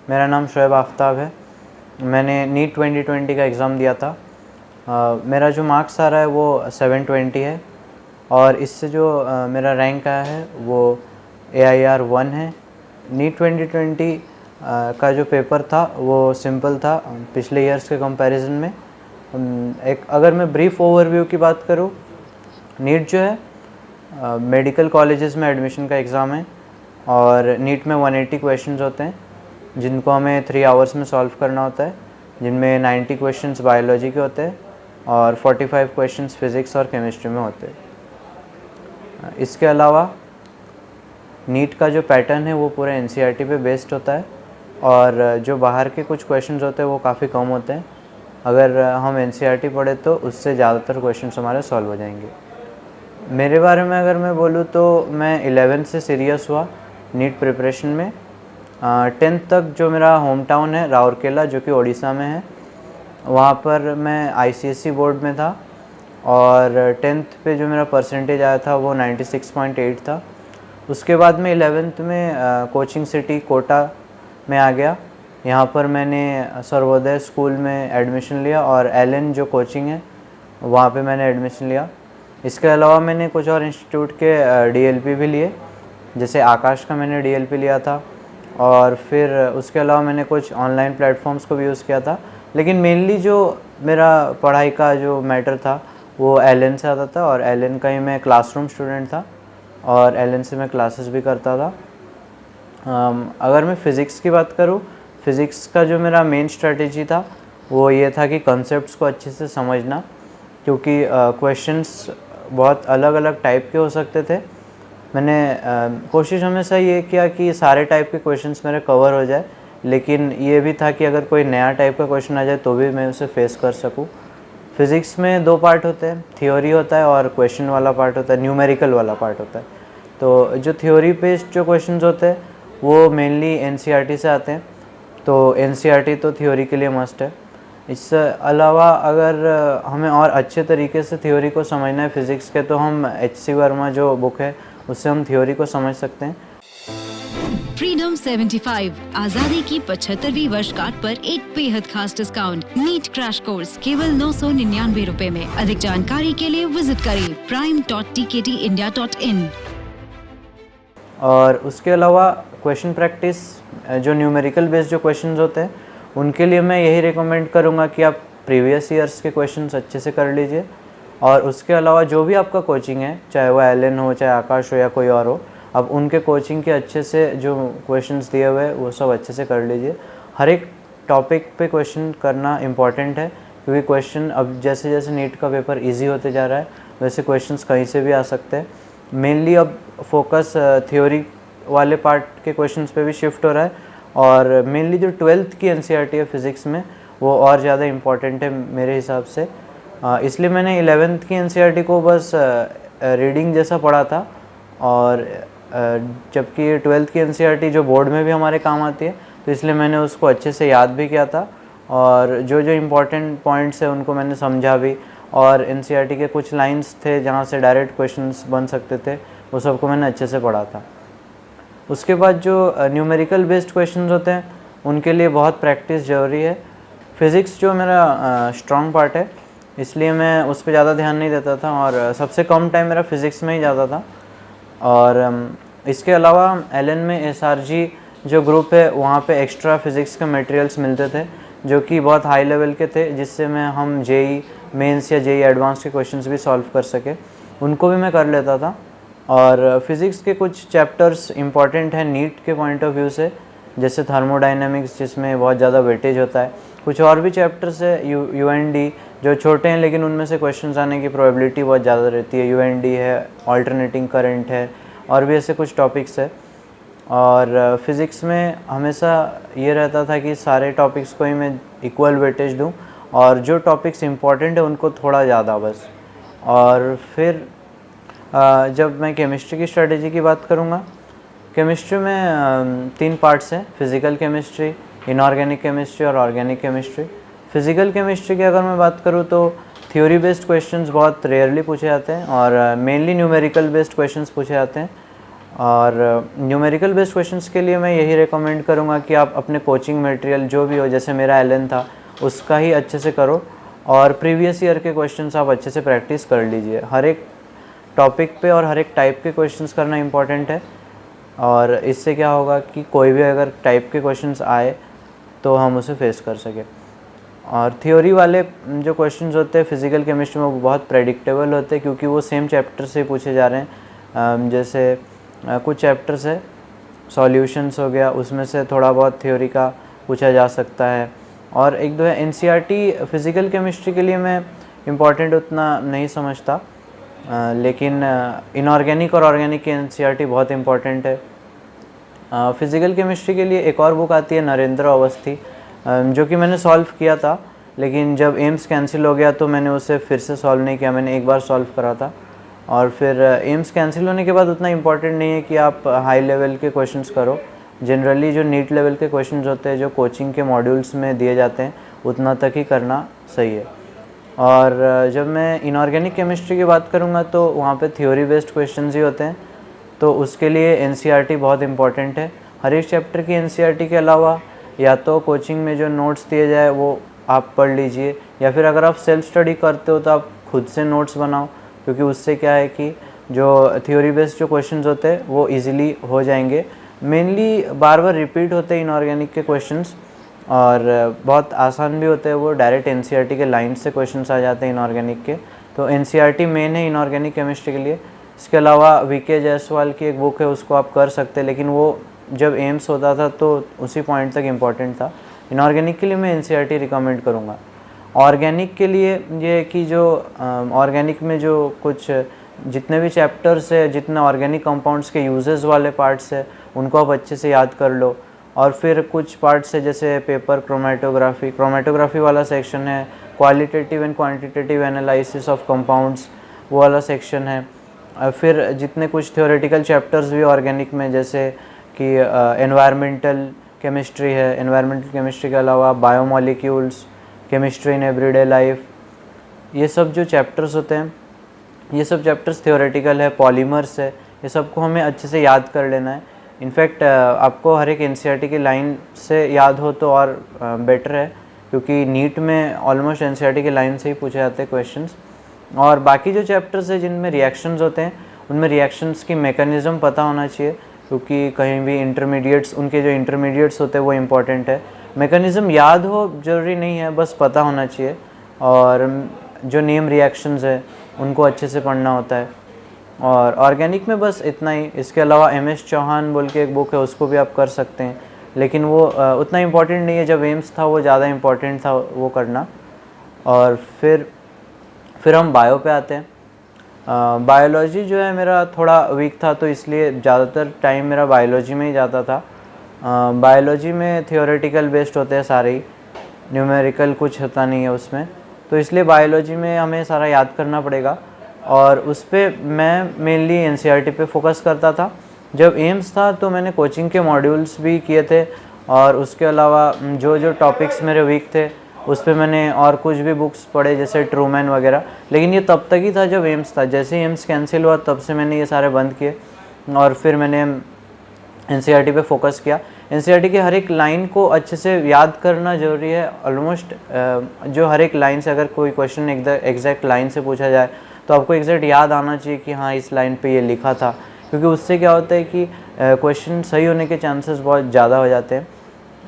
मेरा नाम शोएब आफ्ताब है। मैंने नीट 2020 का एग्ज़ाम दिया था। मेरा जो मार्क्स आ रहा है वो 720 है और इससे जो मेरा रैंक आया है वो AIR 1 है। नीट 2020 का जो पेपर था वो सिंपल था पिछले ईयर्स के कंपैरिजन में। एक अगर मैं ब्रीफ ओवरव्यू की बात करूँ, नीट जो है मेडिकल कॉलेजेस में एडमिशन का एग्ज़ाम है और नीट में 180 क्वेश्चंस होते हैं जिनको हमें 3 आवर्स में सॉल्व करना होता है, जिनमें 90 क्वेश्चंस बायोलॉजी के होते हैं और 45 क्वेश्चंस फिज़िक्स और केमिस्ट्री में होते हैं। इसके अलावा नीट का जो पैटर्न है वो पूरे NCERT पे बेस्ड होता है और जो बाहर के कुछ क्वेश्चंस होते हैं वो काफ़ी कम होते हैं। अगर हम NCERT पढ़े तो उससे ज़्यादातर क्वेश्चंस हमारे सॉल्व हो जाएंगे। मेरे बारे में अगर मैं बोलूँ तो मैं 11th से सीरियस हुआ नीट प्रिपरेशन में। 10th तक जो मेरा होम टाउन है राउरकेला, जो कि उड़ीसा में है, वहाँ पर मैं ICSE बोर्ड में था और 10th पे जो मेरा परसेंटेज आया था वो 96.8 था। उसके बाद में 11th में कोचिंग सिटी कोटा में आ गया। यहाँ पर मैंने सर्वोदय स्कूल में एडमिशन लिया और LN जो कोचिंग है वहाँ पे मैंने एडमिशन लिया। इसके अलावा मैंने कुछ और इंस्टीट्यूट के DLP भी लिए, जैसे आकाश का मैंने DLP लिया था और फिर उसके अलावा मैंने कुछ ऑनलाइन प्लेटफॉर्म्स को भी यूज़ किया था। लेकिन मेनली जो मेरा पढ़ाई का जो मैटर था वो LN से आता था और LN का ही मैं क्लासरूम स्टूडेंट था और LN से मैं क्लासेस भी करता था। अगर मैं फ़िज़िक्स की बात करूँ, फ़िज़िक्स का जो मेरा मेन स्ट्रेटेजी था वो ये था कि कॉन्सेप्ट्स को अच्छे से समझना, क्योंकि क्वेश्चंस बहुत अलग अलग टाइप के हो सकते थे। मैंने कोशिश हमेशा ये किया कि सारे टाइप के क्वेश्चंस मेरे कवर हो जाए, लेकिन ये भी था कि अगर कोई नया टाइप का क्वेश्चन आ जाए तो भी मैं उसे फेस कर सकूं। फ़िज़िक्स में 2 पार्ट होते हैं, थ्योरी होता है और क्वेश्चन वाला पार्ट होता है, न्यूमेरिकल वाला पार्ट होता है। तो जो थ्योरी बेस्ड जो क्वेश्चंस होते हैं वो मेनली NCERT से आते हैं, तो NCERT तो थ्योरी के लिए मस्ट है। इससे अलावा अगर हमें और अच्छे तरीके से थ्योरी को समझना है फ़िज़िक्स के, तो हम HC वर्मा जो बुक है उससे हम थ्योरी को समझ सकते हैं। फ्रीडम 75 आजादी की 75वीं वर्षगांठ पर एक बेहद खास डिस्काउंट। नीट क्रैश कोर्स केवल 999 रुपए में। अधिक जानकारी के लिए विजिट करें prime.tktindia.in। और उसके अलावा क्वेश्चन प्रैक्टिस, जो न्यूमेरिकल बेस्ड जो क्वेश्चंस होते हैं उनके लिए मैं यही रिकमेंड करूँगा कि आप प्रीवियस ईयर्स के क्वेश्चंस अच्छे से कर लीजिए। और उसके अलावा जो भी आपका कोचिंग है, चाहे वो LN हो, चाहे आकाश हो या कोई और हो, अब उनके कोचिंग के अच्छे से जो क्वेश्चंस दिए हुए हैं वो सब अच्छे से कर लीजिए। हर एक टॉपिक पे क्वेश्चन करना इम्पॉर्टेंट है, क्योंकि क्वेश्चन अब जैसे जैसे नीट का पेपर ईजी होते जा रहा है वैसे क्वेश्चंस कहीं से भी आ सकते हैं। मेनली अब फोकस थ्योरी वाले पार्ट के क्वेश्चंस पे भी शिफ्ट हो रहा है और मेनली जो 12th की NCERT है फ़िज़िक्स में वो और ज़्यादा इम्पॉर्टेंट है मेरे हिसाब से। इसलिए मैंने 11th की NCERT को बस रीडिंग जैसा पढ़ा था और जबकि 12th की NCERT जो बोर्ड में भी हमारे काम आती है, तो इसलिए मैंने उसको अच्छे से याद भी किया था और जो जो इम्पोर्टेंट पॉइंट्स है उनको मैंने समझा भी। और NCERT के कुछ लाइंस थे जहाँ से डायरेक्ट क्वेश्चंस बन सकते थे, वो सबको मैंने अच्छे से पढ़ा था। उसके बाद जो न्यूमेरिकल बेस्ड क्वेश्चंस होते हैं उनके लिए बहुत प्रैक्टिस ज़रूरी है। फ़िज़िक्स जो मेरा स्ट्रॉन्ग पार्ट है, इसलिए मैं उस पर ज़्यादा ध्यान नहीं देता था और सबसे कम टाइम मेरा फ़िज़िक्स में ही जाता था। और इसके अलावा LN में SRG जो ग्रुप है वहाँ पे एक्स्ट्रा फ़िज़िक्स के मटेरियल्स मिलते थे जो कि बहुत हाई लेवल के थे, जिससे हम JEE मेंस या JEE एडवांस के क्वेश्चंस भी सॉल्व कर सके, उनको भी मैं कर लेता था। और फिज़िक्स के कुछ चैप्टर्स इंपॉर्टेंट हैं नीट के पॉइंट ऑफ व्यू से, जैसे थर्मोडायनेमिक्स जिसमें बहुत ज़्यादा वेटेज होता है। कुछ और भी चैप्टर्स है UND जो छोटे हैं लेकिन उनमें से क्वेश्चंस आने की प्रोबेबिलिटी बहुत ज़्यादा रहती है। UND है, ऑल्टरनेटिंग करंट है और भी ऐसे कुछ टॉपिक्स है। और फिज़िक्स में हमेशा ये रहता था कि सारे टॉपिक्स को ही मैं इक्वल वेटेज दूं और जो टॉपिक्स इंपॉर्टेंट है उनको थोड़ा ज़्यादा बस। और फिर जब मैं केमिस्ट्री की स्ट्रेटेजी की बात करूँगा, केमिस्ट्री में 3 पार्ट्स हैं, फिज़िकल केमिस्ट्री, इनऑर्गेनिक केमिस्ट्री और ऑर्गेनिक केमिस्ट्री। फिज़िकल केमिस्ट्री की अगर मैं बात करूँ तो थ्योरी बेस्ड क्वेश्चंस बहुत रेयरली पूछे जाते हैं और मेनली न्यूमेरिकल बेस्ड क्वेश्चंस पूछे जाते हैं। और न्यूमेरिकल बेस्ड क्वेश्चंस के लिए मैं यही रिकमेंड करूँगा कि आप अपने कोचिंग मटेरियल जो भी हो, जैसे मेरा एलन था, उसका ही अच्छे से करो और प्रीवियस ईयर के क्वेश्चंस आप अच्छे से प्रैक्टिस कर लीजिए। हर एक टॉपिक पे और हर एक टाइप के क्वेश्चंस करना इम्पॉर्टेंट है, और इससे क्या होगा कि कोई भी अगर टाइप के क्वेश्चंस आए तो हम उसे फेस कर सकें। और थ्योरी वाले जो क्वेश्चंस होते हैं फिज़िकल केमिस्ट्री में, वो बहुत प्रेडिक्टेबल होते हैं क्योंकि वो सेम चैप्टर से पूछे जा रहे हैं। जैसे कुछ चैप्टर्स है, सॉल्यूशंस हो गया, उसमें से थोड़ा बहुत थ्योरी का पूछा जा सकता है। और एक दो है एनसीईआरटी फ़िज़िकल केमिस्ट्री के लिए मैं इम्पॉर्टेंट उतना नहीं समझता, लेकिन इनऑर्गेनिक और ऑर्गेनिक की एनसीईआरटी बहुत इम्पॉर्टेंट है। फ़िज़िकल केमिस्ट्री के लिए एक और बुक आती है नरेंद्र अवस्थी, जो कि मैंने सॉल्व किया था, लेकिन जब एम्स कैंसिल हो गया तो मैंने उसे फिर से सॉल्व नहीं किया। मैंने एक बार सॉल्व करा था और फिर एम्स कैंसिल होने के बाद उतना इम्पॉर्टेंट नहीं है कि आप हाई लेवल के क्वेश्चंस करो। जनरली जो नीट लेवल के क्वेश्चंस होते हैं जो कोचिंग के मॉड्यूल्स में दिए जाते हैं, उतना तक ही करना सही है। और जब मैं इनऑर्गेनिक केमिस्ट्री की बात करूँगा तो वहाँ पे थ्योरी बेस्ड क्वेश्चंस ही होते हैं, तो उसके लिए एनसीईआरटी बहुत इम्पॉर्टेंट है। हर एक चैप्टर की एनसीईआरटी के अलावा या तो कोचिंग में जो नोट्स दिए जाए वो आप पढ़ लीजिए, या फिर अगर आप सेल्फ स्टडी करते हो तो आप खुद से नोट्स बनाओ, क्योंकि उससे क्या है कि जो थ्योरी बेस्ड जो क्वेश्चंस होते हैं वो इजीली हो जाएंगे। मेनली बार बार रिपीट होते हैं इनऑर्गेनिक के क्वेश्चंस, और बहुत आसान भी होते हैं वो, डायरेक्ट एनसीईआरटी के लाइन से क्वेश्चंस आ जाते हैं इनऑर्गेनिक के। तो एनसीईआरटी मेन है इनऑर्गेनिक केमिस्ट्री के लिए। इसके अलावा वीके जायसवाल की एक बुक है, उसको आप कर सकते हैं, लेकिन वो जब एम्स होता था तो उसी पॉइंट तक इम्पॉर्टेंट था। इनऑर्गेनिक के लिए मैं एनसीईआरटी रिकमेंड करूँगा। ऑर्गेनिक के लिए ये कि जो ऑर्गेनिक में जो कुछ जितने भी चैप्टर्स है, जितने ऑर्गेनिक कंपाउंड्स के यूजेस वाले पार्ट्स है, उनको आप अच्छे से याद कर लो। और फिर कुछ पार्ट्स है जैसे पेपर क्रोमेटोग्राफी वाला सेक्शन है, qualitative and quantitative analysis of compounds वो वाला सेक्शन है। फिर जितने कुछ थ्योरेटिकल चैप्टर्स भी ऑर्गेनिक में, जैसे कि एनवायरमेंटल केमिस्ट्री है, एनवायरमेंटल केमिस्ट्री के अलावा biomolecules, chemistry in everyday life, ये सब जो चैप्टर्स होते हैं, ये सब चैप्टर्स थ्योरेटिकल है। पॉलीमर्स है, ये सबको हमें अच्छे से याद कर लेना है। इनफैक्ट आपको हर एक एनसीईआरटी की लाइन से याद हो तो और बेटर है, क्योंकि नीट में ऑलमोस्ट एनसीईआरटी की लाइन से ही पूछे जाते हैं क्वेश्चंस। और बाकी जो चैप्टर्स है जिनमें रिएक्शंस होते हैं, उनमें रिएक्शंस की मैकेनिज़्म पता होना चाहिए, क्योंकि कहीं भी इंटरमीडिएट्स, उनके जो इंटरमीडिएट्स होते हैं वो इम्पॉर्टेंट है। मैकेनिज़्म याद हो ज़रूरी नहीं है, बस पता होना चाहिए। और जो नेम रिएक्शंस है उनको अच्छे से पढ़ना होता है। और ऑर्गेनिक में बस इतना ही। इसके अलावा एमएस चौहान बोल के एक बुक है, उसको भी आप कर सकते हैं, लेकिन वो उतना इम्पॉर्टेंट नहीं है। जब एम्स था वो ज़्यादा इम्पॉर्टेंट था वो करना। और फिर हम बायो पे आते हैं। बायोलॉजी जो है मेरा थोड़ा वीक था, तो इसलिए ज़्यादातर टाइम मेरा बायोलॉजी में ही जाता था। बायोलॉजी में थियोरेटिकल बेस्ड होते हैं सारे ही, न्यूमेरिकल कुछ होता नहीं है उसमें, तो इसलिए बायोलॉजी में हमें सारा याद करना पड़ेगा। और उस पर मैं मेनली एनसीईआरटी पे फोकस करता था। जब एम्स था तो मैंने कोचिंग के मॉड्यूल्स भी किए थे, और उसके अलावा जो जो टॉपिक्स मेरे वीक थे उस पर मैंने और कुछ भी बुक्स पढ़े, जैसे ट्रूमैन वगैरह। लेकिन ये तब तक ही था जब एम्स था। जैसे एम्स कैंसिल हुआ तब से मैंने ये सारे बंद किए, और फिर मैंने एनसीईआरटी पे फोकस किया। एनसीईआरटी की हर एक लाइन को अच्छे से याद करना ज़रूरी है। ऑलमोस्ट जो हर एक लाइन से अगर कोई क्वेश्चन एग्जैक्ट लाइन से पूछा जाए तो आपको एग्जैक्ट याद आना चाहिए कि हाँ इस लाइन पे ये लिखा था, क्योंकि उससे क्या होता है कि क्वेश्चन सही होने के चांसेस बहुत ज़्यादा हो जाते हैं।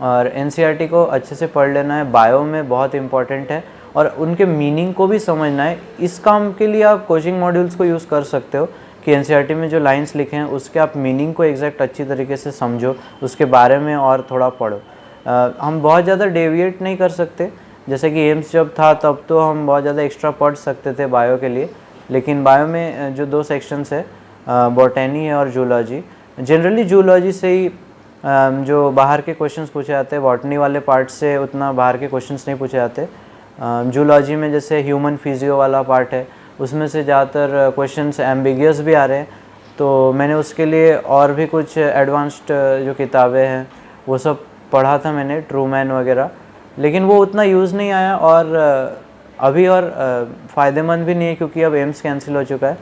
और एनसीईआरटी को अच्छे से पढ़ लेना है, बायो में बहुत इंपॉर्टेंट है, और उनके मीनिंग को भी समझना है। इस काम के लिए आप कोचिंग मॉड्यूल्स को यूज़ कर सकते हो कि एनसीईआरटी में जो लाइंस लिखे हैं उसके आप मीनिंग को एग्जैक्ट अच्छी तरीके से समझो, उसके बारे में और थोड़ा पढ़ो। हम बहुत ज़्यादा डेविएट नहीं कर सकते, जैसे कि एम्स जब था तब तो हम बहुत ज़्यादा एक्स्ट्रा पढ़ सकते थे बायो के लिए, लेकिन बायो में जो दो सेक्शंस है, बॉटनी है और जूलॉजी, जनरली जूलॉजी से ही जो बाहर के क्वेश्चंस पूछे जाते हैं, बॉटनी वाले पार्ट से उतना बाहर के क्वेश्चंस नहीं पूछे जाते। जूलॉजी में जैसे ह्यूमन फिजियो वाला पार्ट है, उसमें से ज़्यादातर क्वेश्चंस एम्बिगियस भी आ रहे हैं, तो मैंने उसके लिए और भी कुछ एडवांस्ड जो किताबें हैं वो सब पढ़ा था मैंने, ट्रूमैन वगैरह, लेकिन वो उतना यूज़ नहीं आया, और अभी और फ़ायदेमंद भी नहीं है, क्योंकि अब एम्स कैंसिल हो चुका है।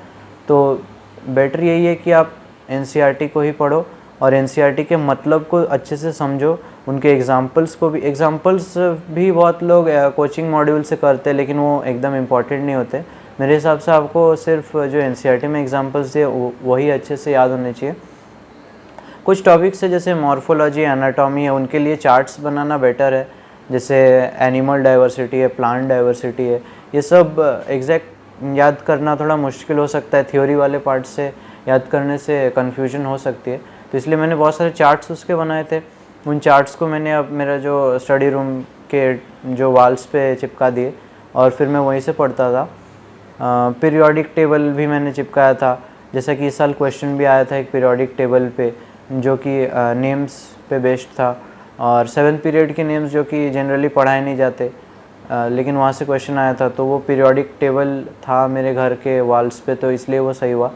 तो बेटर यही है कि आप एनसीईआरटी को ही पढ़ो और एनसीईआरटी के मतलब को अच्छे से समझो, उनके एग्जाम्पल्स भी बहुत लोग कोचिंग मॉड्यूल से करते हैं लेकिन वो एकदम इम्पॉर्टेंट नहीं होते। मेरे हिसाब से आपको सिर्फ जो एनसीईआरटी में एग्जाम्पल्स दिए वही अच्छे से याद होने चाहिए। कुछ टॉपिक्स है जैसे मॉर्फोलॉजी, एनाटॉमी है, उनके लिए चार्ट्स बनाना बेटर है, जैसे एनिमल डाइवर्सिटी है, प्लांट डाइवर्सिटी है, ये सब एग्जैक्ट याद करना थोड़ा मुश्किल हो सकता है, थ्योरी वाले पार्ट से याद करने से कन्फ्यूजन हो सकती है। तो इसलिए मैंने बहुत सारे चार्ट्स उसके बनाए थे। उन चार्ट्स को मैंने अब मेरा जो स्टडी रूम के जो वाल्स पे चिपका दिए और फिर मैं वहीं से पढ़ता था। पीरियोडिक टेबल भी मैंने चिपकाया था, जैसा कि इस साल क्वेश्चन भी आया था एक पीरियोडिक टेबल पे जो कि नेम्स पे बेस्ड था, और 7th पीरियड के नेम्स जो कि जनरली पढ़ाए नहीं जाते लेकिन वहाँ से क्वेश्चन आया था, तो वो पीरियोडिक टेबल था मेरे घर के वॉल्स पे, तो इसलिए वो सही हुआ।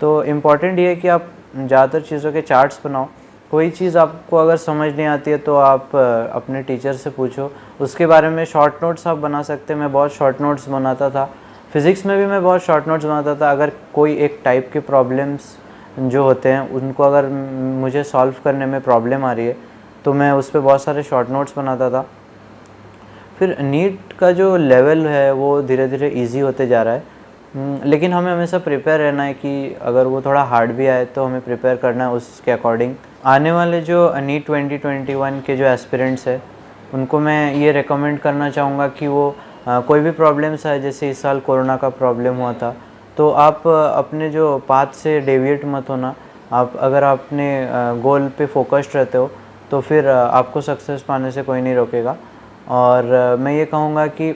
तो इम्पॉर्टेंट ये है कि आप ज़्यादातर चीज़ों के चार्ट्स बनाओ। कोई चीज़ आपको अगर समझ नहीं आती है तो आप अपने टीचर से पूछो, उसके बारे में शॉर्ट नोट्स आप बना सकते हैं। मैं बहुत शॉर्ट नोट्स बनाता था, फिज़िक्स में भी मैं बहुत शॉर्ट नोट्स बनाता था। अगर कोई एक टाइप के प्रॉब्लम्स जो होते हैं उनको अगर मुझे सॉल्व करने में प्रॉब्लम आ रही है तो मैं उस पर बहुत सारे शॉर्ट नोट्स बनाता था। फिर नीट का जो लेवल है वो धीरे धीरे इजी होते जा रहा है, लेकिन हमें हमेशा प्रिपेयर रहना है कि अगर वो थोड़ा हार्ड भी आए तो हमें प्रिपेयर करना है उसके अकॉर्डिंग। आने वाले जो नीट 2021 के जो एस्पिरेंट्स है उनको मैं ये रेकमेंड करना चाहूँगा कि वो कोई भी प्रॉब्लम्स आए, जैसे इस साल कोरोना का प्रॉब्लम हुआ था, तो आप अपने जो पाथ से डेविएट मत होना। आप अगर अपने गोल पे फोकस्ड रहते हो तो फिर आपको सक्सेस पाने से कोई नहीं रोकेगा। और मैं ये कहूँगा कि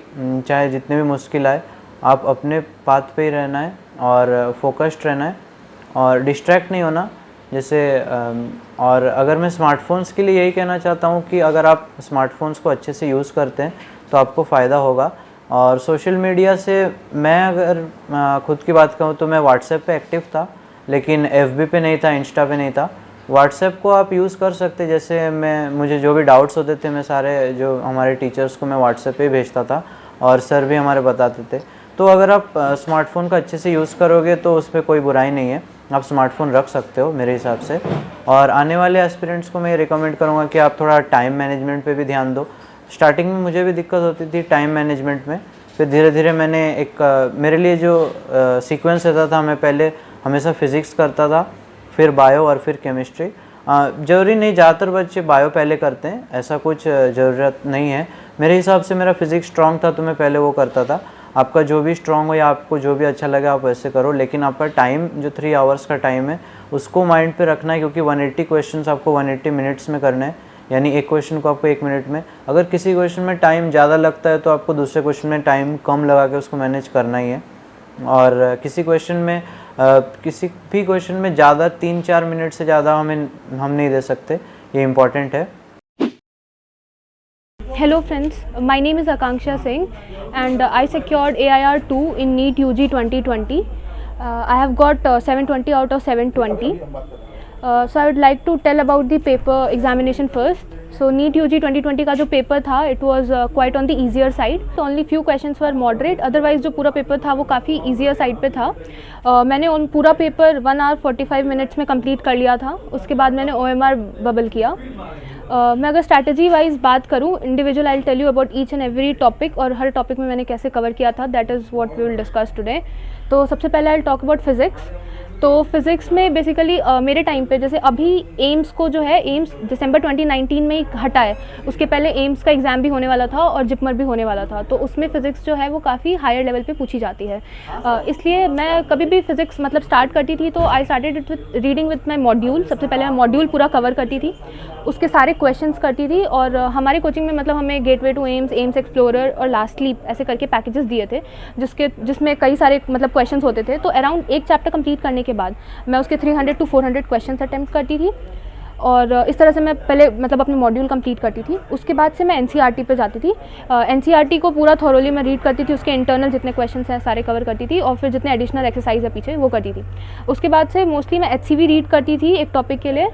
चाहे जितने भी मुश्किल आए आप अपने पाथ पे ही रहना है और फोकस्ड रहना है और डिस्ट्रैक्ट नहीं होना। जैसे और अगर मैं स्मार्टफोन्स के लिए यही कहना चाहता हूँ कि अगर आप स्मार्टफोन्स को अच्छे से यूज़ करते हैं तो आपको फ़ायदा होगा। और सोशल मीडिया से मैं अगर खुद की बात कहूँ तो मैं व्हाट्सएप पे एक्टिव था लेकिन एफबी पे नहीं था, इंस्टा पे नहीं था। व्हाट्सएप को आप यूज़ कर सकते, जैसे मुझे जो भी डाउट्स होते थे मैं सारे जो हमारे टीचर्स को मैं व्हाट्सएप पे भेजता था और सर भी हमारे बताते थे। तो अगर आप स्मार्टफ़ोन का अच्छे से यूज़ करोगे तो उस पर कोई बुराई नहीं है, आप स्मार्टफ़ोन रख सकते हो मेरे हिसाब से। और आने वाले एस्पिरेंट्स को मैं रिकमेंड करूँगा कि आप थोड़ा टाइम मैनेजमेंट पे भी ध्यान दो। स्टार्टिंग में मुझे भी दिक्कत होती थी टाइम मैनेजमेंट में, फिर धीरे धीरे मैंने मेरे लिए जो सीक्वेंस रहता था, मैं पहले हमेशा फ़िज़िक्स करता था, फिर बायो और फिर केमिस्ट्री। ज़रूरी नहीं, ज़्यादातर बच्चे बायो पहले करते हैं, ऐसा कुछ ज़रूरत नहीं है। मेरे हिसाब से मेरा फिज़िक्स स्ट्रॉन्ग था तो मैं पहले वो करता था। आपका जो भी स्ट्रॉन्ग हो या आपको जो भी अच्छा लगे आप वैसे करो, लेकिन आपका टाइम जो 3 आवर्स का टाइम है उसको माइंड पे रखना है, क्योंकि 180 क्वेश्चंस आपको 180 मिनट्स में करने हैं, यानी एक क्वेश्चन को आपको 1 मिनट में। अगर किसी क्वेश्चन में टाइम ज़्यादा लगता है तो आपको दूसरे क्वेश्चन में टाइम कम लगा के उसको मैनेज करना ही है। और किसी भी क्वेश्चन में ज़्यादा 3-4 मिनट से ज़्यादा हम नहीं दे सकते, ये इम्पॉर्टेंट है। Hello friends, my name is Akanksha Singh and I secured AIR 2 in NEET UG 2020. I have got 720 out of 720. So I would like to tell about the paper examination first. So NEET UG 2020 का जो paper था it was quite on the easier side. So only few questions were moderate. Otherwise जो पूरा paper था वो काफ़ी easier side पे था. मैंने उन पूरा पेपर 1 hour 45 minutes में complete कर लिया था. उसके बाद मैंने OMR बबल किया. मैं अगर स्ट्रैटेजी वाइज बात करूँ, individual I will tell you about each and every topic, और हर टॉपिक में मैंने कैसे कवर किया था, that is what we will discuss today. तो सबसे पहले I will talk about physics. तो फिज़िक्स में बेसिकली मेरे टाइम पे, जैसे अभी एम्स को जो है, एम्स दिसंबर 2019 में ही हटा है, उसके पहले एम्स का एग्ज़ाम भी होने वाला था और जिपमर भी होने वाला था, तो उसमें फ़िज़िक्स जो है वो काफ़ी हायर लेवल पे पूछी जाती है। इसलिए मैं कभी भी फिज़िक्स मतलब स्टार्ट करती थी तो I started it with reading with my module. सबसे पहले मैं मॉड्यूल पूरा कवर करती थी, उसके सारे क्वेश्चंस करती थी, और हमारे कोचिंग में मतलब हमें gateway to AIIMS, AIIMS explorer और लास्ट लीप ऐसे करके पैकेजेस दिए थे, जिसमें कई सारे मतलब क्वेश्चंस होते थे। तो अराउंड एक चैप्टर कंप्लीट करने के बाद मैं उसके 300 to 400 क्वेश्चंस अटेम्प्ट करती थी। और इस तरह से मैं पहले मतलब अपने मॉड्यूल कंप्लीट करती थी। उसके बाद से मैं एनसीईआरटी पे जाती थी। एनसीईआरटी को पूरा थॉरोली मैं रीड करती थी, उसके इंटरनल जितने क्वेश्चंस हैं सारे कवर करती थी और फिर जितने एडिशनल एक्सरसाइज है पीछे वो करती थी। उसके बाद से मोस्टली मैं एचसीवी रीड करती थी एक टॉपिक के लिए।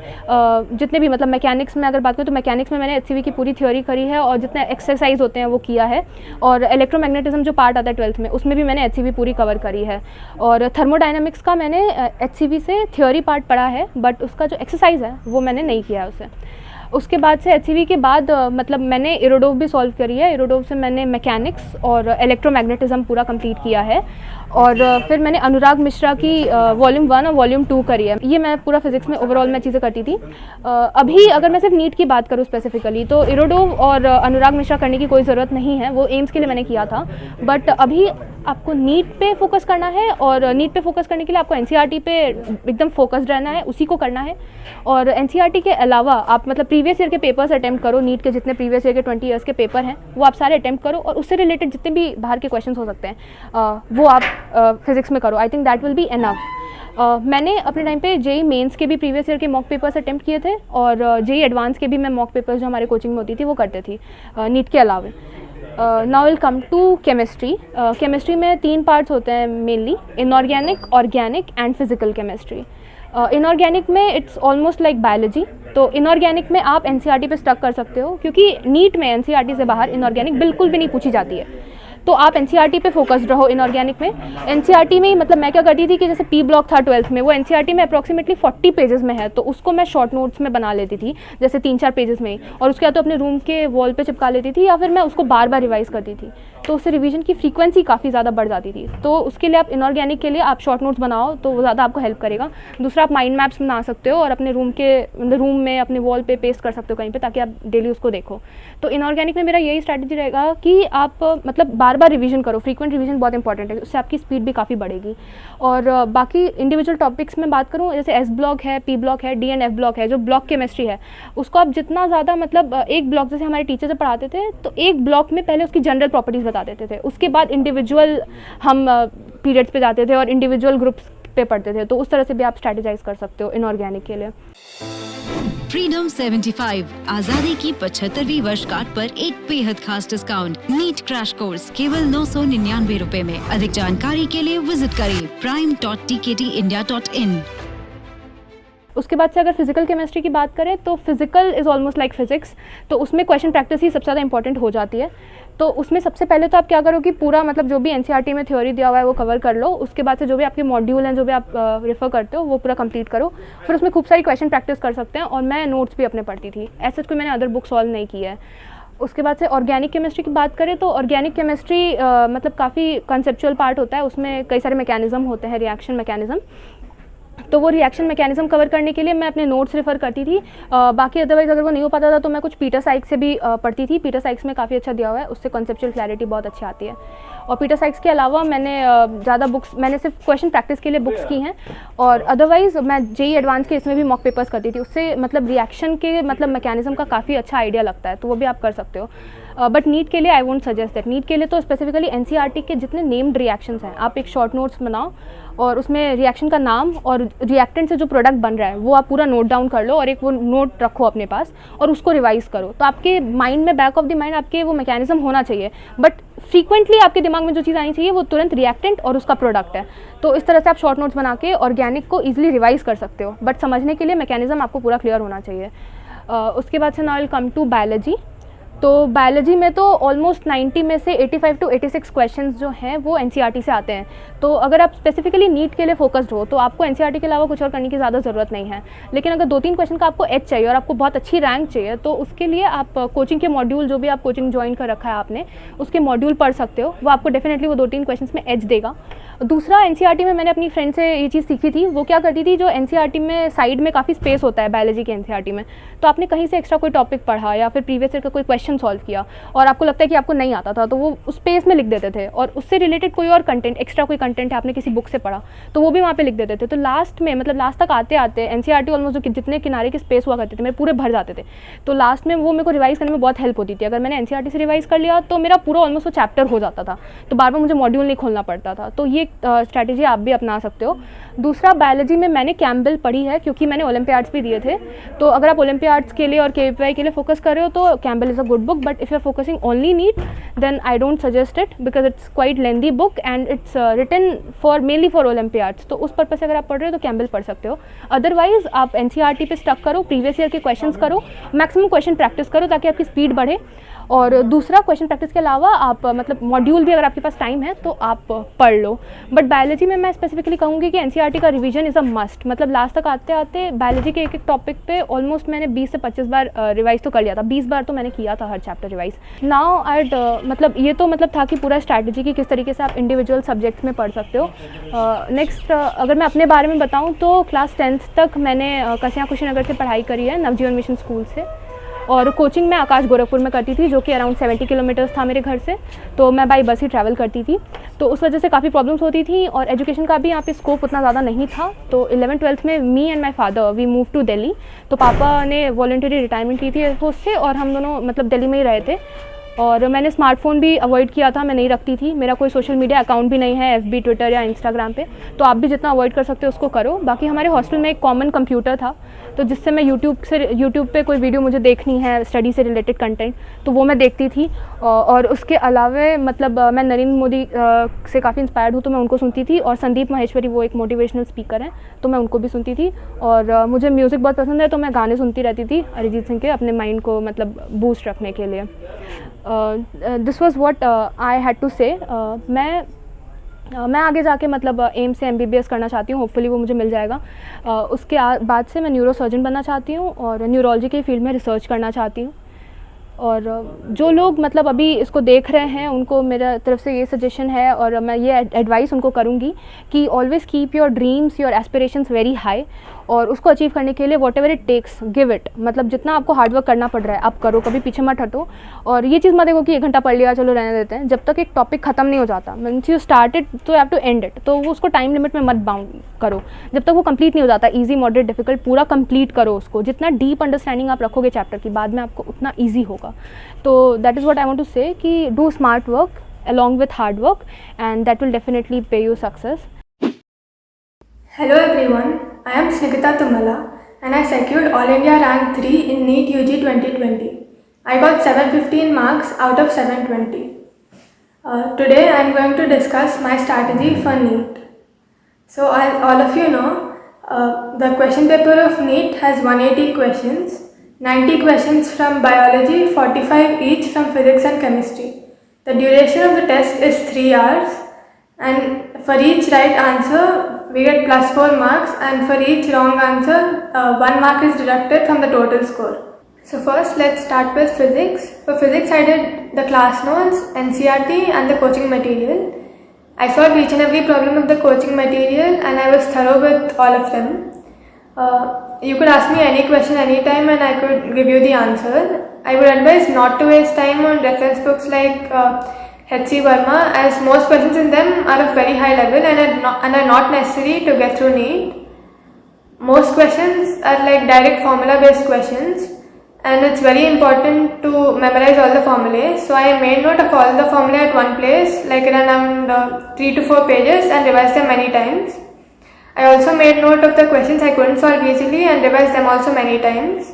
जितने भी मतलब मैकेनिक्स में अगर बात करूँ तो मैकेनिक्स में मैंने एचसीवी की पूरी थ्योरी करी है और जितने एक्सरसाइज होते हैं वो किया है। और इलेक्ट्रोमैग्नेटिज्म जो पार्ट आता है 12th में, उसमें भी मैंने एचसीवी पूरी कवर करी है। और थर्मोडायनामिक्स का मैंने एचसीवी से थ्योरी पार्ट पढ़ा है, बट उसका जो एक्सरसाइज है वो मैंने नहीं किया है उसे। उसके बाद से एचसीवी के बाद मतलब मैंने इरोडोव भी सॉल्व करी है। इरोडोव से मैंने मैकेनिक्स और इलेक्ट्रोमैग्नेटिज्म पूरा कंप्लीट किया है। और फिर मैंने अनुराग मिश्रा की वॉल्यूम 1 और वॉल्यूम 2 करी है। ये मैं पूरा फिजिक्स में ओवरऑल मैं चीज़ें करती थी। अभी अगर मैं सिर्फ नीट की बात करूँ स्पेसिफिकली तो इरोडोव और अनुराग मिश्रा करने की कोई ज़रूरत नहीं है, वो एम्स के लिए मैंने किया था। बट अभी आपको नीट पे फोकस करना है और नीट पे फोकस करने के लिए आपको एनसीईआरटी पे एकदम फोकस्ड रहना है, उसी को करना है। और एनसीईआरटी के अलावा आप मतलब प्रीवियस ईयर के पेपर्स अटेम्प्ट करो। नीट के जितने प्रीवियस ईयर के 20 ईयर्स के पेपर हैं वो आप सारे अटेम्प्ट करो और उससे रिलेटेड जितने भी बाहर के क्वेश्चंस हो सकते हैं वो आप फिजिक्स में करो। I think that will be enough. मैंने अपने टाइम पे जेई मेंस के भी प्रीवियस ईयर के मॉक पेपर्स अटेम्प्ट किए थे और जेई एडवांस के भी मैं मॉक पेपर्स जो हमारे कोचिंग में होती थी वो करते थी नीट के अलावा। Now will come to chemistry. Chemistry में 3 पार्ट्स होते हैं mainly, inorganic, organic and physical chemistry. Inorganic में इट्स ऑलमोस्ट लाइक बायोलॉजी। तो इनऑर्गेनिक में आप एनसीईआरटी पे स्टक कर सकते हो क्योंकि नीट में एनसीईआरटी से बाहर इनऑर्गेनिक बिल्कुल भी नहीं पूछी जाती है। तो आप एनसीईआरटी पे फोकस्ड रहो इनऑर्गेनिक में। एनसीईआरटी में मतलब मैं क्या करती थी कि जैसे पी ब्लॉक था 12th में, वो एनसीईआरटी में अप्रॉक्सीमेटली 40 पेजेस में है, तो उसको मैं शॉर्ट नोट्स में बना लेती थी जैसे 3-4 पेजेस में ही, और उसके बाद तो अपने रूम के वॉल पे चिपका लेती थी या फिर मैं उसको बार बार रिवाइज करती थी। तो उससे रिवीजन की फ्रीक्वेंसी काफ़ी ज़्यादा बढ़ जाती थी। तो उसके लिए आप इनऑर्गेनिक के लिए आप शॉर्ट नोट्स बनाओ तो वो ज़्यादा आपको हेल्प करेगा। दूसरा, आप माइंड मैप्स बना सकते हो और अपने रूम में अपने वॉल पे पेस्ट कर सकते हो कहीं पे, ताकि आप डेली उसको देखो। तो इनऑर्गेनिक में मेरा यही स्ट्रैटेजी रहेगा कि आप मतलब बार बार रिवीजन करो। फ्रीक्वेंट रिवीजन बहुत इंपॉर्टेंट है, उससे आपकी स्पीड भी काफ़ी बढ़ेगी। और बाकी इंडिविजुअल टॉपिक्स में बात करूँ, जैसे एस ब्लॉक है, पी ब्लॉक है, डी एंड एफ ब्लॉक है, जो ब्लॉक केमिस्ट्री है, उसको आप जितना ज़्यादा मतलब एक ब्लॉक, जैसे हमारे टीचर से पढ़ाते थे तो एक ब्लॉक में पहले उसकी जनरल प्रॉपर्टीज़ बता देते थे, उसके बाद इंडिविजुअल हम पीरियड्स पे जाते थे और इंडिविजुअल ग्रुप्स पे पढ़ते थे। तो उस तरह से भी आप स्ट्रैटेजाइज कर सकते हो इनऑर्गेनिक के लिए। फ्रीडम 75 आजादी की 75वीं वर्षगांठ पर एक बेहद खास डिस्काउंट। नीट क्रैश कोर्स केवल 999 रुपए में। अधिक जानकारी के लिए विजिट करें prime.tktindia.in। उसके बाद से अगर फिजिकल केमिस्ट्री की बात करें तो physical is almost like physics. तो उसमें क्वेश्चन प्रैक्टिस ही सबसे ज़्यादा इंपॉर्टेंट हो जाती है। तो उसमें सबसे पहले तो आप क्या करो कि पूरा मतलब जो भी एनसीईआरटी में थ्योरी दिया हुआ है वो कवर कर लो। उसके बाद से जो भी आपके मॉड्यूल हैं, जो भी आप रेफर करते हो, वो पूरा कंप्लीट करो। फिर उसमें खूब सारी क्वेश्चन प्रैक्टिस कर सकते हैं और मैं नोट्स भी अपने पढ़ती थी। ऐसे कोई मैंने अदर बुक सॉल्व नहीं किया है। उसके बाद से ऑर्गेनिक केमिस्ट्री की बात करें तो ऑर्गेनिक केमिस्ट्री मतलब काफ़ी कंसेप्चुअल पार्ट होता है। उसमें कई सारे मैकेनिज्म होते हैं, रिएक्शन मैकेनिज्म। तो वो रिएक्शन मैकेनिज्म कवर करने के लिए मैं अपने नोट्स रेफर करती थी। बाकी अदरवाइज़ अगर वो नहीं हो पाता था तो मैं कुछ पीटर साइक्स से भी पढ़ती थी। पीटर साइक्स में काफ़ी अच्छा दिया हुआ है, उससे कॉन्सेप्चुअल क्लैरिटी बहुत अच्छी आती है। और पीटर साइक्स के अलावा मैंने ज़्यादा बुक्स, मैंने सिर्फ क्वेश्चन प्रैक्टिस के लिए बुक्स की हैं। और अदरवाइज़ मैं जेई एडवांस के इसमें भी मॉक पेपर्स करती थी। उससे मतलब रिएक्शन के मतलब मैकेनिज्म का काफ़ी अच्छा आइडिया लगता है, तो वो भी आप कर सकते हो। बट नीट के लिए I won't suggest that. NEET के लिए तो स्पेसिफिकली एनसीईआरटी के जितने नेम्ड रिएक्शंस हैं, आप एक शॉर्ट नोट्स बनाओ और उसमें रिएक्शन का नाम और रिएक्टेंट से जो प्रोडक्ट बन रहा है वो आप पूरा नोट डाउन कर लो और एक वो नोट रखो अपने पास और उसको रिवाइज करो। तो आपके माइंड में, बैक ऑफ द माइंड आपके वो मैकेनिज्म होना चाहिए, बट फ्रीक्वेंटली आपके दिमाग में जो चीज़ आनी चाहिए वो तुरंत रिएक्टेंट और उसका प्रोडक्ट है। तो इस तरह से आप शॉर्ट नोट्स बना के ऑर्गेनिक को ईजिली रिवाइज कर सकते हो, बट समझने के लिए मैकेनिज्म आपको पूरा क्लियर होना चाहिए। उसके बाद से now will come to biology. तो बायोलॉजी में तो ऑलमोस्ट 90 में से 85 to 86 क्वेश्चंस जो हैं वो एनसीईआरटी से आते हैं। तो अगर आप स्पेसिफिकली नीट के लिए फोकस्ड हो तो आपको एनसीईआरटी के अलावा कुछ और करने की ज़्यादा ज़रूरत नहीं है। लेकिन अगर 2-3 क्वेश्चन का आपको एच चाहिए और आपको बहुत अच्छी रैंक चाहिए तो उसके लिए आप कोचिंग के मॉड्यूल, जो भी आप कोचिंग ज्वाइन कर रखा है आपने, उसके मॉड्यूल पढ़ सकते हो। वो आपको डेफिनेटली वो 2-3 क्वेश्चन में एच देगा। दूसरा, एनसीईआरटी में मैंने अपनी फ्रेंड से ये चीज़ सीखी थी। वो क्या करती थी, जो एनसीईआरटी में साइड में काफ़ी स्पेस होता है बायोलॉजी के एनसीईआरटी में, तो आपने कहीं से एक्स्ट्रा कोई टॉपिक पढ़ा या फिर प्रीवियस ईयर का कोई क्वेश्चन सॉल्व किया और आपको लगता है कि आपको नहीं आता था, तो वो उस स्पेस में लिख देते थे और उससे रिलेटेड कोई और कंटेंट, एक्स्ट्रा कोई कंटेंट है आपने किसी बुक से पढ़ा तो वो भी वहाँ पे लिख देते थे। तो लास्ट में मतलब लास्ट तक आते आते एनसीईआरटी ऑलमोस्ट जो जितने किनारे की स्पेस हुआ करते थे मेरे पूरे भर जाते थे। तो लास्ट में वो मेरे को रिवाइज करने में बहुत हेल्प होती थी। अगर मैंने एनसीईआरटी से रिवाइज कर लिया तो मेरा पूरा ऑलमोस्ट वो चैप्टर हो जाता था, तो बार बार मुझे मॉड्यूल नहीं खोलना पड़ता था। तो ये स्ट्रैटेजी आप भी अपना सकते हो। दूसरा, बायोलॉजी में मैंने कैम्बल पढ़ी है क्योंकि मैंने ओलंपियाड्स भी दिए थे। तो अगर आप ओलंपियाड्स के लिए और KVPY के लिए फोकस कर रहे हो तो Campbell is a good book, but if you are focusing only NEET then I don't suggest it because it's quite lengthy book and it's written for mainly for olympiads. तो उस purpose से अगर आप पढ़ रहे हो तो कैम्बल पढ़ सकते हो। अदरवाइज आप NCERT पे स्टक करो, प्रीवियस ईयर के क्वेश्चंस करो, मैक्सिमम क्वेश्चन प्रैक्टिस करो ताकि आपकी स्पीड बढ़े। और दूसरा, क्वेश्चन प्रैक्टिस के अलावा आप मतलब मॉड्यूल भी अगर आपके पास टाइम है तो आप पढ़ लो। बट बायोलॉजी में मैं स्पेसिफिकली कहूँगी कि NCERT का रिवीजन इज़ अ मस्ट। मतलब लास्ट तक आते आते बायोलॉजी के एक टॉपिक पे ऑलमोस्ट मैंने 20 से 25 बार रिवाइज तो कर लिया था। 20 बार तो मैंने किया था हर चैप्टर रिवाइज। नाउ आई मतलब ये तो मतलब था कि पूरा स्ट्रैटेजी की किस तरीके से आप इंडिविजुअल सब्जेक्ट्स में पढ़ सकते हो। नेक्स्ट, अगर मैं अपने बारे में बताऊँ तो क्लास 10th तक मैंने कसिया कुशीनगर से पढ़ाई करी है, नवजीवन मिशन स्कूल से। और कोचिंग मैं आकाश गोरखपुर में करती थी जो कि अराउंड 70 किलोमीटर्स था मेरे घर से। तो मैं बाई बस ही ट्रैवल करती थी, तो उस वजह से काफ़ी प्रॉब्लम्स होती थी और एजुकेशन का भी यहाँ पे स्कोप उतना ज़्यादा नहीं था। तो 11th-12th में me and my father we move to Delhi. तो पापा ने वॉलंटरी रिटायरमेंट ली थी एयरफोर्स से और हम दोनों मतलब दिल्ली में ही रहे थे। और मैंने स्मार्टफोन भी अवॉइड किया था, मैं नहीं रखती थी। मेरा कोई सोशल मीडिया अकाउंट भी नहीं है FB, ट्विटर या इंस्टाग्राम पे। तो आप भी जितना अवॉइड कर सकते हो उसको करो। बाकी हमारे हॉस्टल में एक कॉमन कंप्यूटर था, तो जिससे मैं यूट्यूब पे कोई वीडियो मुझे देखनी है स्टडी से रिलेटेड कंटेंट तो वो मैं देखती थी। और उसके अलावा मतलब मैं नरेंद्र मोदी से काफ़ी इंस्पायर्ड हूँ तो मैं उनको सुनती थी। और संदीप माहेश्वरी वो एक मोटिवेशनल स्पीकर हैं तो मैं उनको भी सुनती थी। और मुझे म्यूज़िक बहुत पसंद है तो मैं गाने सुनती रहती थी अरिजीत सिंह के, अपने माइंड को मतलब बूस्ट रखने के लिए। This was what I had to say. मैं आगे जाके मतलब एम से MBBS करना चाहती हूँ, होपफुली वो मुझे मिल जाएगा। उसके बाद से मैं न्यूरोसर्जन बनना चाहती हूँ और न्यूरोलॉजी के फील्ड में रिसर्च करना चाहती हूँ। और जो लोग मतलब अभी इसको देख रहे हैं उनको मेरा तरफ से ये सजेशन है और मैं ये एडवाइस उनको करूँगी कि always keep your dreams, your aspirations very high और उसको अचीव करने के लिए whatever it takes give it. मतलब जितना आपको हार्डवर्क करना पड़ रहा है आप करो, कभी पीछे मत हटो। और ये चीज़ मत देखो कि 1 घंटा पढ़ लिया चलो रहने देते हैं। जब तक एक टॉपिक ख़त्म नहीं हो जाता, मीन्स यू स्टार्टेड तो you have to end it, तो वो उसको टाइम लिमिट में मत बाउंड करो। जब तक वो कंप्लीट नहीं हो जाता, ईजी मॉडरेट डिफिकल्ट पूरा कंप्लीट करो उसको। जितना डीप अंडरस्टैंडिंग आप रखोगे चैप्टर की बाद में आपको उतना ईजी होगा। तो that is what I want to say कि do smart work along with hard work and that will definitely pay you success. Hello everyone, I am Snikita Tumala and I secured All India Rank 3 in NEET UG 2020. I got 715 marks out of 720. Today I am going to discuss my strategy for NEET. So as all of you know, the question paper of NEET has 180 questions, 90 questions from biology, 45 each from physics and chemistry. The duration of the test is 3 hours and for each right answer we get +4 marks and for each wrong answer 1 mark is deducted from the total score. So first let's start with physics. For physics I did the class notes, NCERT and the coaching material. I solved each and every problem of the coaching material and I was thorough with all of them. You could ask me any question anytime and I could give you the answer. I would advise not to waste time on reference books like H.C. Verma, as most questions in them are of very high level and are not necessary to get through NEET. Most questions are like direct formula based questions and it's very important to memorize all the formulae. So I made note of all the formulae at one place, like around 3 to 4 pages, and revised them many times. I also made note of the questions I couldn't solve easily and revised them also many times.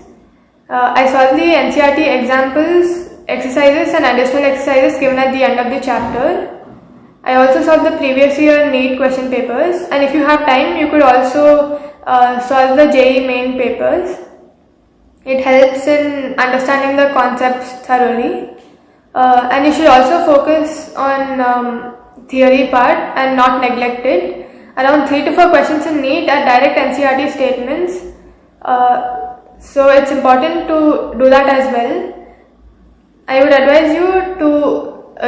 I solved the NCERT examples, exercises and additional exercises given at the end of the chapter. I also solved the previous year NEET question papers, and if you have time you could also solve the JEE main papers. It helps in understanding the concepts thoroughly. And you should also focus on theory part and not neglect it. Around 3 to 4 questions in NEET are direct NCERT statements. So it's important to do that as well. I would advise you to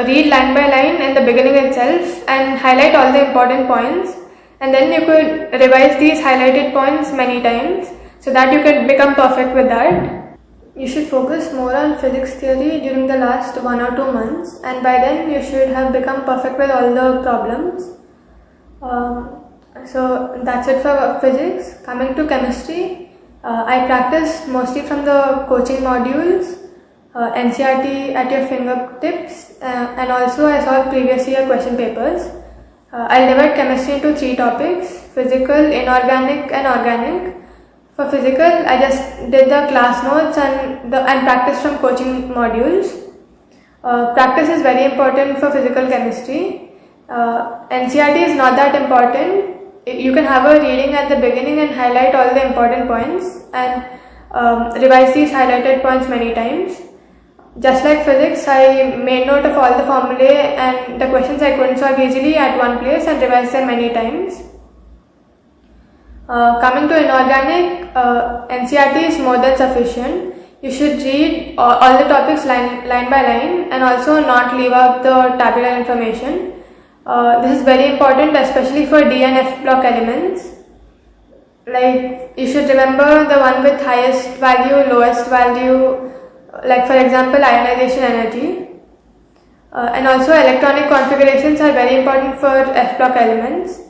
read line by line in the beginning itself and highlight all the important points, and then you could revise these highlighted points many times so that you can become perfect with that. You should focus more on physics theory during the last 1 or 2 months, and by then you should have become perfect with all the problems. So that's it for physics. Coming to chemistry, I practiced mostly from the coaching modules, NCERT at your fingertips, and also I solved previous year question papers. I'll divide chemistry into 3 topics: physical, inorganic and organic. For physical, I just did the class notes and practice from coaching modules. Practice is very important for physical chemistry. NCERT is not that important. You can have a reading at the beginning and highlight all the important points and revise these highlighted points many times. Just like physics, I made note of all the formulae and the questions I couldn't solve easily at one place and revised them many times. Coming to inorganic, NCERT is more than sufficient. You should read all the topics line by line and also not leave out the tabular information. This is very important, especially for D and F block elements. Like, you should remember the one with highest value, lowest value, like for example ionization energy. And also electronic configurations are very important for F block elements.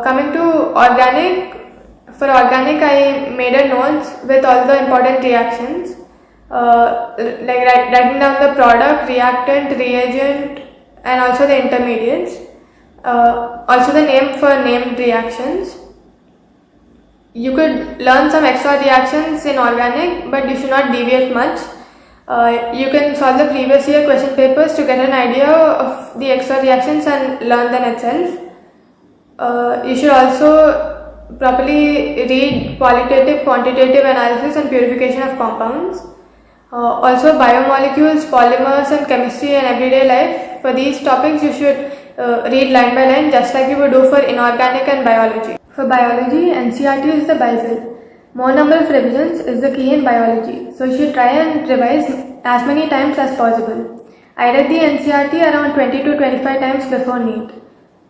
Coming to organic, for organic I made a notes with all the important reactions, like writing down the product, reactant, reagent and also the intermediates. Also the name for named reactions. You could learn some extra reactions in organic, but you should not deviate much. You can solve the previous year question papers to get an idea of the extra reactions and learn them itself. You should also properly read qualitative, quantitative analysis and purification of compounds. Also biomolecules, polymers and chemistry and everyday life. For these topics you should read line by line, just like you would do for inorganic and biology. For biology, NCERT is the Bible. More number of revisions is the key in biology, so you should try and revise as many times as possible. I read the NCERT around 20 to 25 times before NEET.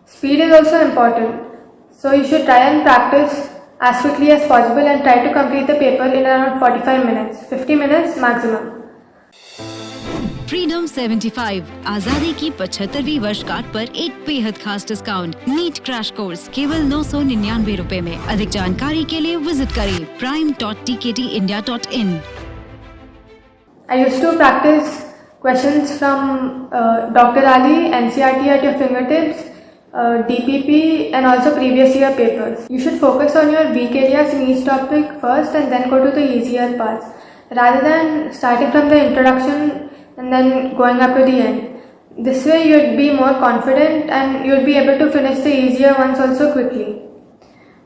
Speed is also important, so you should try and practice as quickly as possible and try to complete the paper in around 45 minutes, 50 minutes maximum. Freedom 75 आजादी की 75वीं वर्षगांठ पर एक बेहद खास discount NEET crash course केवल 999 रुपए में। अधिक जानकारी के लिए विजिट करें prime.tktindia.in। I used to practice questions from Dr. Ali, NCERT at your fingertips, DPP and also previous year papers. You should focus on your weak areas in each topic first and then go to the easier parts, rather than starting from the introduction and then going up to the end. This way you'd be more confident and you'd be able to finish the easier ones also quickly.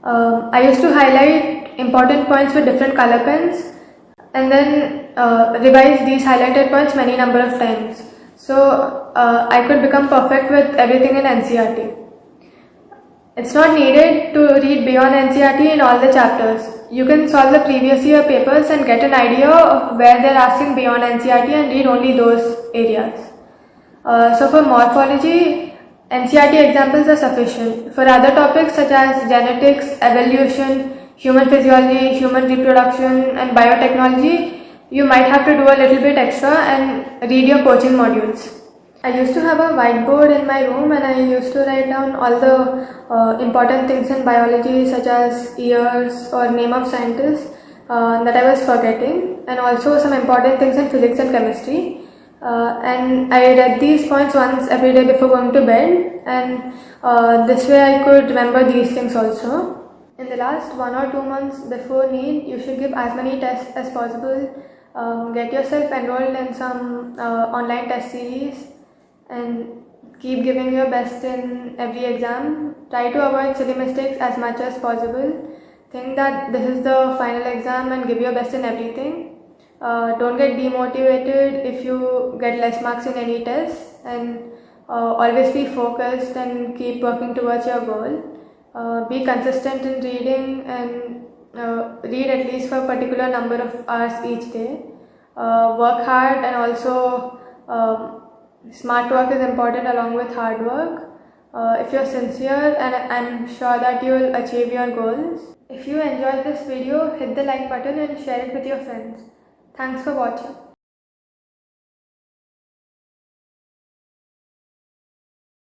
I used to highlight important points with different color pens and then revise these highlighted points many number of times. So I could become perfect with everything in NCERT. It's not needed to read beyond NCERT in all the chapters. You can solve the previous year papers and get an idea of where they're asking beyond NCERT and read only those areas. So for morphology, NCERT examples are sufficient. For other topics such as genetics, evolution, human physiology, human reproduction and biotechnology, you might have to do a little bit extra and read your coaching modules. I used to have a whiteboard in my room and I used to write down all the important things in biology such as years or name of scientists that I was forgetting, and also some important things in physics and chemistry. And I read these points once every day before going to bed, and this way I could remember these things also. In the last 1 or 2 months before NEET, you should give as many tests as possible. Get yourself enrolled in some online test series and keep giving your best in every exam. Try to avoid silly mistakes as much as possible. Think that this is the final exam and give your best in everything. Don't get demotivated if you get less marks in any test, and always be focused and keep working towards your goal. Be consistent in reading and read at least for a particular number of hours each day. Work hard, and also smart work is important along with hard work. If you're sincere, and I'm sure that you will achieve your goals. If you enjoyed this video, hit the like button and share it with your friends. Thanks for watching.